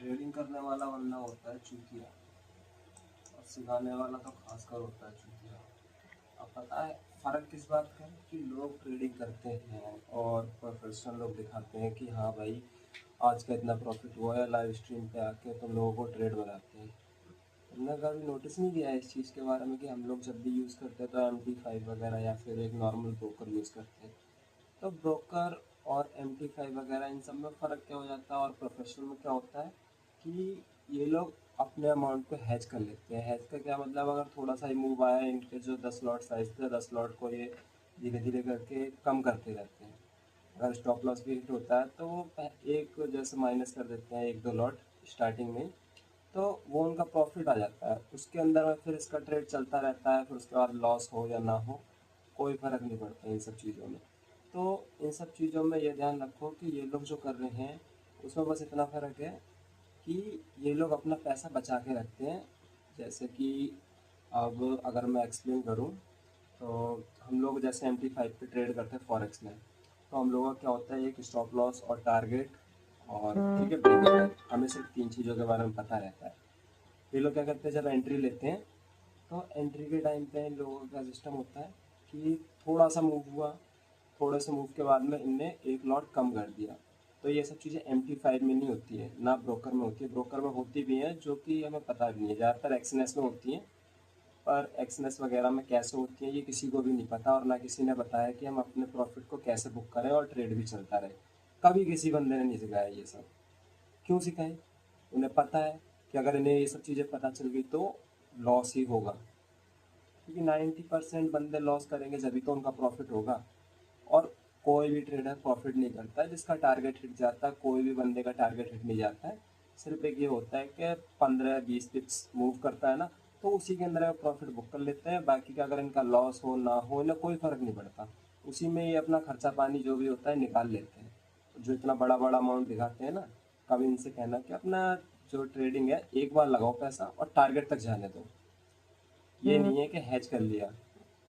Trading करने वाला बंदा होता है चूतिया, और सिखाने वाला तो खासकर होता है चूतिया। अब पता है फ़र्क किस बात का है कि लोग ट्रेडिंग करते हैं और प्रोफेशनल लोग दिखाते हैं कि हाँ भाई आज का इतना प्रॉफिट हुआ है, लाइव स्ट्रीम पे आके तो लोगों को ट्रेड बताते हैं। तुमने कभी नोटिस नहीं किया है इस चीज़ के बारे में कि हम लोग जब भी यूज़ करते हैं तो MT5 वगैरह या फिर एक नॉर्मल ब्रोकर यूज़ करते हैं। तो ब्रोकर और MT5 वगैरह इन सब में फ़र्क क्या हो जाता है और प्रोफेशनल में क्या होता है कि ये लोग अपने अमाउंट को हैज कर लेते हैं। हैज का क्या मतलब, अगर थोड़ा सा ही मूव आया, इनके जो 10 लॉट साइज थे 10 लॉट को ये धीरे धीरे करके कम करते रहते हैं। अगर स्टॉप लॉस भी हिट होता है तो वो एक जैसे माइनस कर देते हैं एक दो लॉट स्टार्टिंग में, तो वो उनका प्रॉफिट आ जाता है। उसके अंदर में फिर इसका ट्रेड चलता रहता है, फिर उसके बाद लॉस हो या ना हो कोई फ़र्क नहीं पड़ता इन सब चीज़ों में। तो इन सब चीज़ों में ये ध्यान रखो कि ये लोग जो कर रहे हैं उसमें बस इतना फ़र्क है कि ये लोग अपना पैसा बचा के रखते हैं। जैसे कि अब अगर मैं एक्सप्लेन करूँ तो हम लोग जैसे MT5 पे ट्रेड करते हैं फॉरेक्स में, तो हम लोगों का क्या होता है, एक स्टॉप लॉस और टारगेट और ठीक है ब्रेक इवन, हमें सिर्फ तीन चीज़ों के बारे में पता रहता है। ये लोग क्या करते हैं, जब एंट्री लेते हैं तो एंट्री के टाइम पे इन लोगों का सिस्टम होता है कि थोड़ा सा मूव हुआ, थोड़े से मूव के बाद में इनने एक लॉट कम कर दिया। तो ये सब चीज़ें MT5 में नहीं होती है, ना ब्रोकर में होती है। ब्रोकर में होती भी हैं जो कि हमें पता भी नहीं है, ज़्यादातर एक्सएनएस में होती हैं। पर एक्सएनएस वगैरह में कैसे होती हैं ये किसी को भी नहीं पता, और ना किसी ने बताया कि हम अपने प्रॉफिट को कैसे बुक करें और ट्रेड भी चलता रहे। कभी किसी बंदे ने नहीं सिखाया ये सब। क्यों सिखाएं? उन्हें पता है कि अगर इन्हें ये सब चीज़ें पता चल गई तो लॉस ही होगा, क्योंकि 90% बंदे लॉस करेंगे जभी तो उनका प्रॉफिट होगा। और कोई भी ट्रेडर प्रॉफिट नहीं करता है जिसका टारगेट हिट जाता है, कोई भी बंदे का टारगेट हिट नहीं जाता है। सिर्फ एक ये होता है कि 15-20 पिप्स मूव करता है ना, तो उसी के अंदर प्रॉफिट बुक कर लेते हैं। बाकी का अगर इनका लॉस हो ना हो इन्हें कोई फ़र्क नहीं पड़ता, उसी में ये अपना खर्चा पानी जो भी होता है निकाल लेते हैं। जो इतना बड़ा बड़ा अमाउंट दिखाते हैं ना, कभी इनसे कहना कि अपना जो ट्रेडिंग है एक बार लगाओ पैसा और टारगेट तक जाने दो। ये नहीं है कि हैज कर लिया